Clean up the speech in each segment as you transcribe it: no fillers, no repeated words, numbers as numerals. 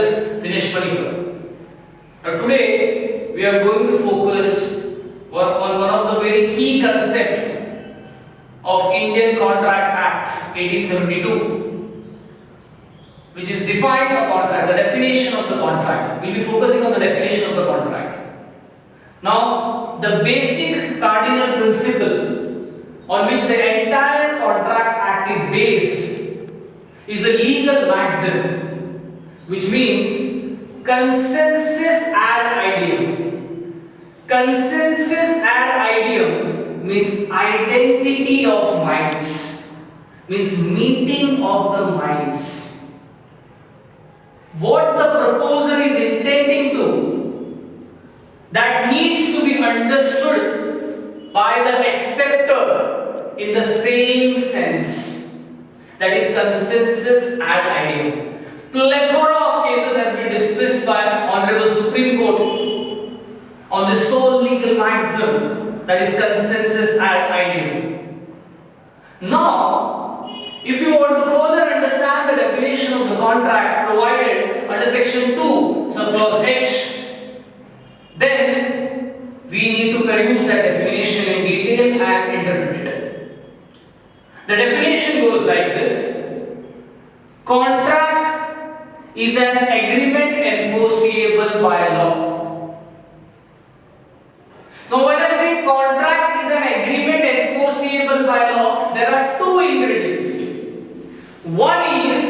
myself Dinesh Panikar. Now today we are going to focus on one of the very key concept of Indian Contract Act 1872, which is define a contract, the definition of the contract. We'll be focusing on the definition of the contract. Now, the basic cardinal principle on which the entire Contract Act is based is a legal maxim, which means consensus ad ideum. Consensus ad ideum means identity of minds, means meeting of the minds. What the proposer is intending to, that needs to be understood by the acceptor in the same sense. That is consensus ad ideum. Plethora of cases has been dismissed by Honorable Supreme Court on the sole legal maxim, that is consensus ad ideum. Now, if you want to further understand the definition of the contract provided under section 2, subclause H, then we need to peruse that definition in detail and interpret it. The definition goes like this: contract is an agreement enforceable by law. Now, when I say contract is an agreement enforceable by law, there are two ingredients. One is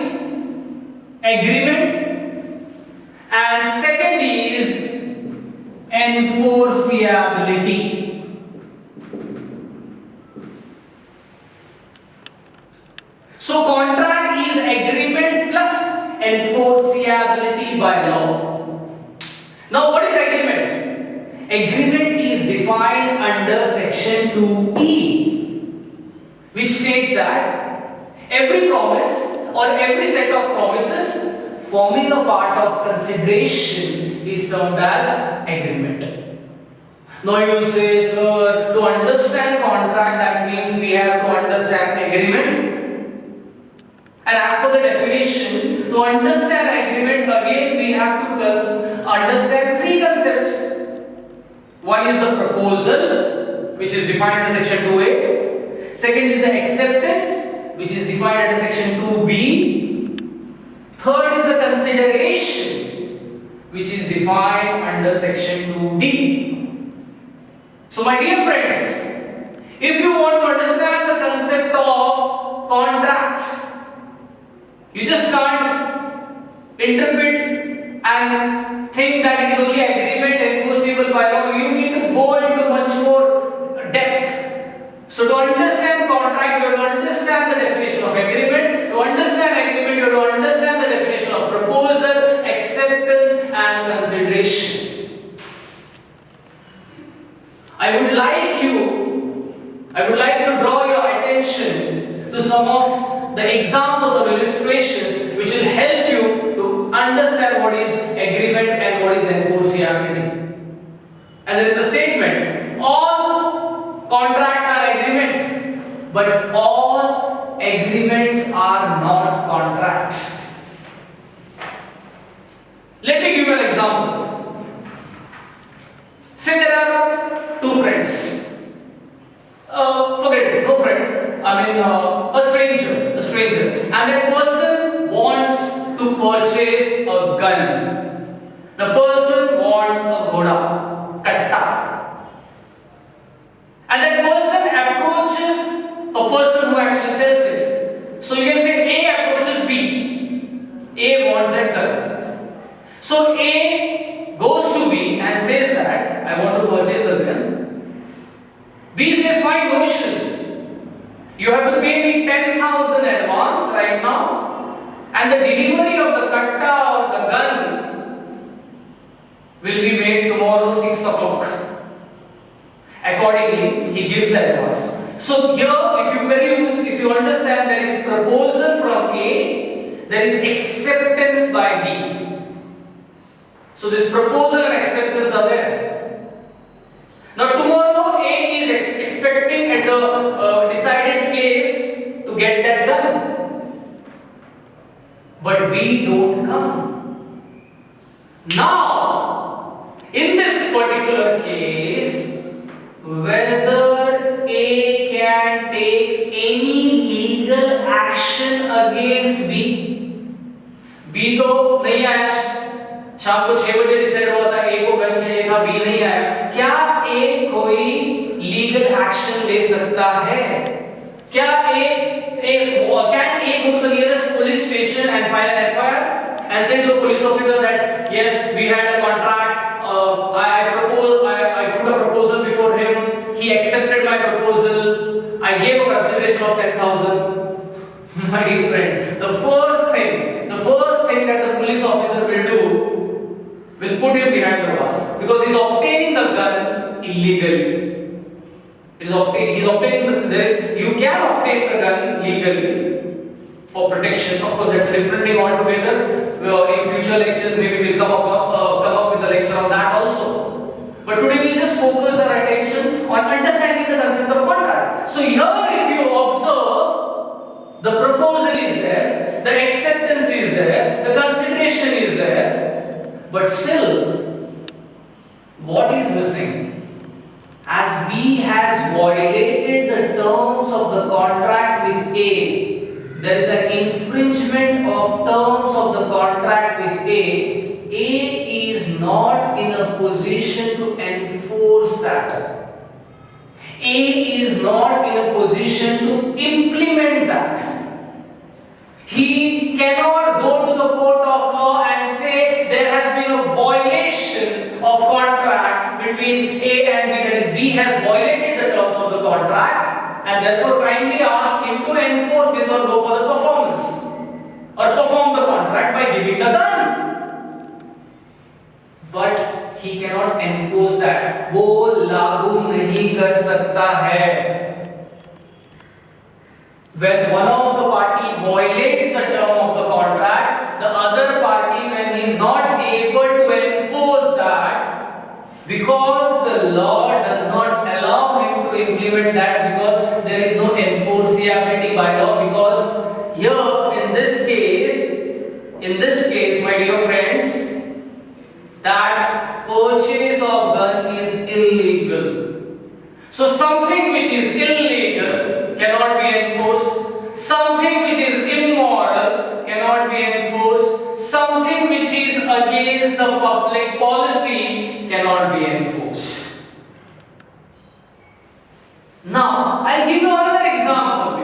agreement, and second is enforceability. So contract is agreement plus enforceability by law. Now what is agreement? Agreement is defined under section 2E, which states that every promise or every set of promises forming a part of consideration is termed as agreement. Now you will say, sir, to understand contract, that means we have to understand agreement. And as per the definition, to understand agreement, again we have to understand three concepts. One is the proposal, which is defined under section 2A. Second is the acceptance, which is defined under section 2B. Third is the consideration, which is defined under section 2D. So my dear friends, if you want to understand the concept of contract, you just can't interpret and think that it is only agreement enforceable by law. You need to go into much more depth. So to understand contract, you have to understand the definition of agreement. To understand agreement, you have to understand the definition of proposal, acceptance and consideration. I would like to draw your attention to some of the examples or illustrations which will help you to understand what is agreement and what is enforceability. And there is a statement: all contracts are agreement, but all agreements are not contracts. Let me give you an example. Say there are two friends. Forget it, no friends. A stranger, and that person wants to purchase a gun. The person wants a ghoda, katta, and that person approaches a person who actually sells it. So you can say A approaches B. A wants that gun. So A goes to B and says that I want to purchase the gun. B says fine, no issues. You have to pay me 10,000 advance right now, and the delivery of the katta or the gun will be made tomorrow 6 o'clock. Accordingly, he gives the advance. So here, if you understand, there is proposal from A, there is acceptance by B. So this proposal and acceptance are there. Now tomorrow A is expecting at the decided place to get that done, but B don't come. Now, in this particular case, whether A can take any legal action against B, B तो नहीं आया, शाम को 6 बजे decide हुआ था, A को gun चाहिए था, B नहीं आया, क्या A कोई लीगल एक्शन ले सकता है? क्या can A go to the nearest police station and file an FIR? And say to the police officer that yes, we had a contract, I put a proposal before him, he accepted my proposal, I gave a consideration of 10,000. My dear friend, the first thing that the police officer will do will put him behind the bars because he's obtaining the gun illegally. He's obtaining you can obtain the gun legally for protection. Of course, that's a different thing altogether. In future lectures, maybe we'll come up with a lecture on that also. But today we'll just focus our attention on understanding the concept of contract. So here, if you observe, the proposal is there, the acceptance is there, the consideration is there, but still, what is missing? As B has violated the terms of the contract with A, there is an infringement of terms of the contract with A. A is not in a position to enforce that. A is not in a position to implement that. He cannot go to the court of law and say there has been a violation of contract between A and B, that is B has violated the terms of the contract, and therefore kindly ask him to enforce his or go for the performance or perform the contract by giving the gun. But he cannot enforce that. वो लागू नहीं कर सकता है. When one of the party violates the term of the contract, the other party, when he is not able to enforce that, because the law does not allow him to implement that, because there is no enforceability by law, because here in this case, my dear friends, that purchase of gun is illegal. So something which is illegal cannot be enforced. Something which is immoral cannot be enforced. Something which is against the public policy cannot be enforced. Now, I'll give you another example.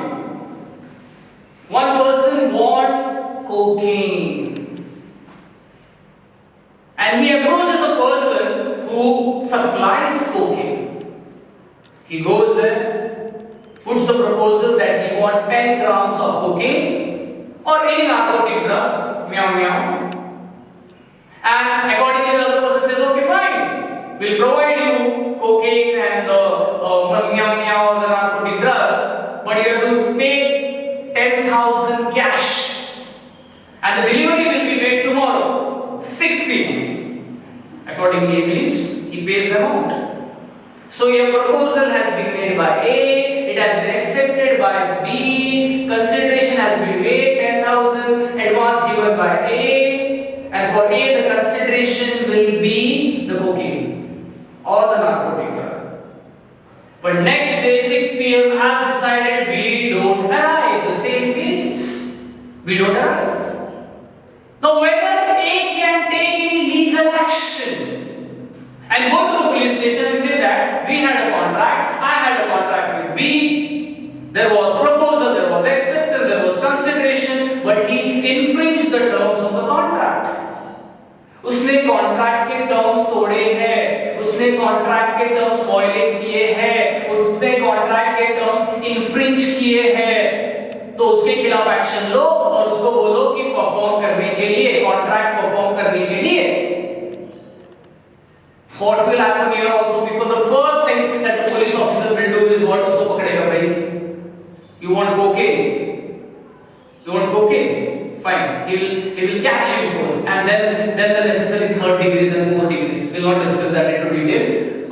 One person wants cocaine, and he approaches a person who supplies cocaine. He goes there, puts the proposal that he wants 10 grams of cocaine or any narcotic drug, meow meow. And accordingly, the other person says, okay, fine, we'll provide you cocaine and the meow meow or the narcotic drug, but you have to pay 10,000 cash, and the delivery will be made tomorrow, 6 p.m. Accordingly, he believes, he pays the amount. So your proposal has been made by A, it has been accepted by B, consideration has been made, 10,000 advance given by A, and for A the consideration will be the cocaine or the narcotic drug. But next day 6 p.m. as decided, we don't arrive. The same case, we don't arrive. Now whether A can take any legal action and go to the police station and say that we had a contract, I had a contract with B, there was proposal, there was acceptance, there was consideration, but he infringed the terms of the contract. उसने contract के terms तोड़े हैं, उसने contract के terms violet किए हैं, उसने contract के टर्म्स इन्फ्रिंज किए हैं, तो उसके खिलाफ एक्शन लो और उसको बोलो कि परफॉर्म करने के लिए, कॉन्ट्रैक्ट परफॉर्म करने के लिए. What will happen here also? Because the first thing that the police officer will do is what? उसको पकड़ेगा भाई. You want cocaine? You want cocaine? Fine. He will catch you first, and then the necessary 3rd degrees and 4th degrees. We'll not discuss that into detail.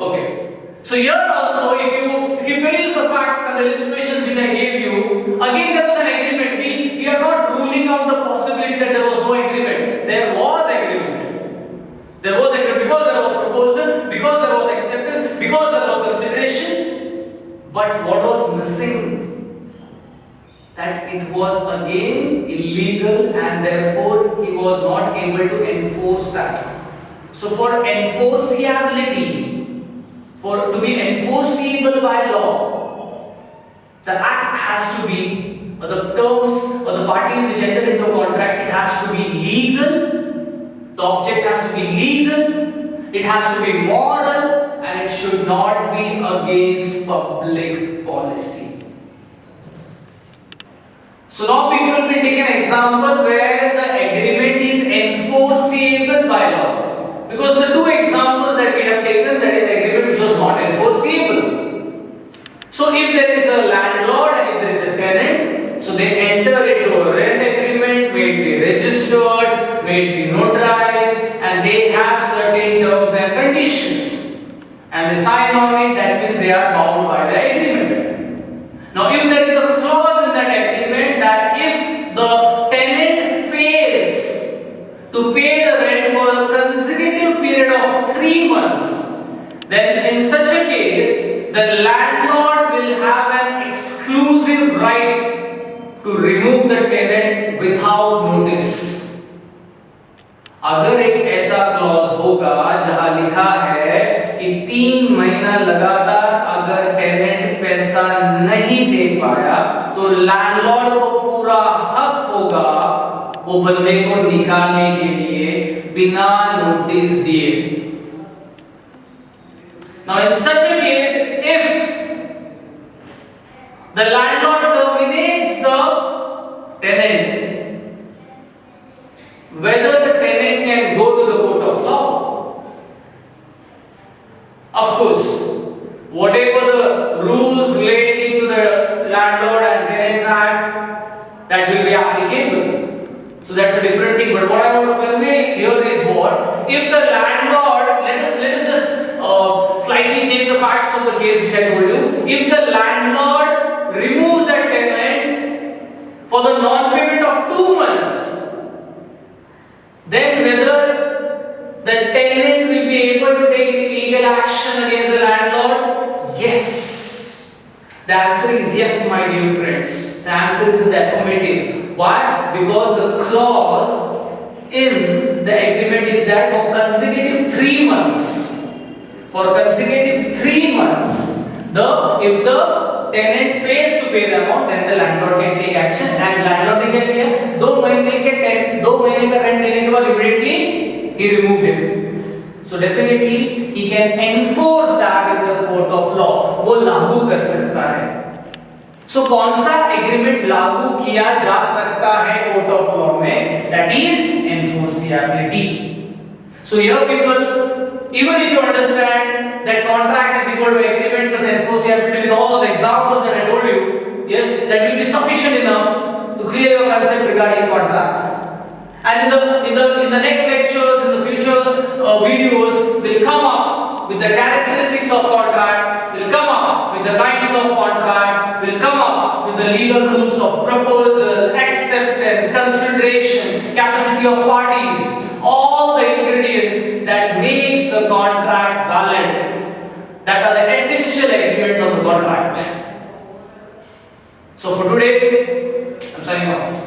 Okay. So here also, if you peruse the facts and the illustrations which I gave you, again there was an agreement. We are not ruling out the possibility that there was no agreement. There was agreement. there was proposal, because there was acceptance, because there was consideration. But what was missing? That it was again illegal, and therefore he was not able to enforce that. So for enforceability, for to be enforceable by law, the act has to be, or the terms or the parties which enter into a contract, it has to be legal, the object has to be legal, it has to be moral, and it should not be against public policy. So now people will take an example where the agreement is enforceable by law. Because the two examples that we have taken, that is agreement which was not enforceable. So if there is a landlord and if there is a tenant, so they enter into a rent agreement, may it be registered, may it be notarized, and they have certain terms and conditions. And they sign on it, that means they are bound by the agreement. Now if there is a clause in that agreement that if the tenant fails to pay the rent for a consecutive period of 3 months, then in such a case, the landlord will have an exclusive right to remove the tenant without notice. अगर एक ऐसा clause होगा जहां लिखा है कि 3 महीना लगातार अगर टेनेंट पैसा नहीं दे पाया, तो लैंडलॉर्ड को पूरा हक होगा वो बंदे को निकालने के लिए बिना नोटिस दिए. Now in such a case, if the landlord terminates the tenant, whether the tenant can go to the court of law. Of course, whatever the rules relating to the Landlord and Tenants Act, that will be applicable. So that's a different thing. But what I want to convey here is what? If the landlord, let us just slightly change the facts of the case which I told you. If the landlord removes a tenant for the non-payment of 2 months, then whether the tenant will be able to take any legal action against the landlord? Yes. The answer is yes, my dear friends. The answer is in the affirmative. Why? Because the clause in the agreement is that for consecutive 3 months, if the tenant fails to pay the amount, then the landlord can take action. And landlord ने क्या किया? 2 महीने का rent देने के बाद immediately he removed him. So definitely he can enforce that in the court of law. वो लागू कर सकता है. So कौन सा agreement लागू किया जा सकता है court of law में? That is enforceability. So here people, even if you understand that contract is equal to agreement plus enforceability with all those examples that I told you, yes, that will be sufficient enough to clear your concept regarding contract. And in the next lectures, in the future videos, we'll come up with the characteristics of contract, we'll come up with the kinds of contract, we'll come up with the legal rules of proposal, acceptance, consideration, capacity of parties, all the ingredients that makes the contract valid. That are the essential agreements of the contract. So for today, I'm signing off.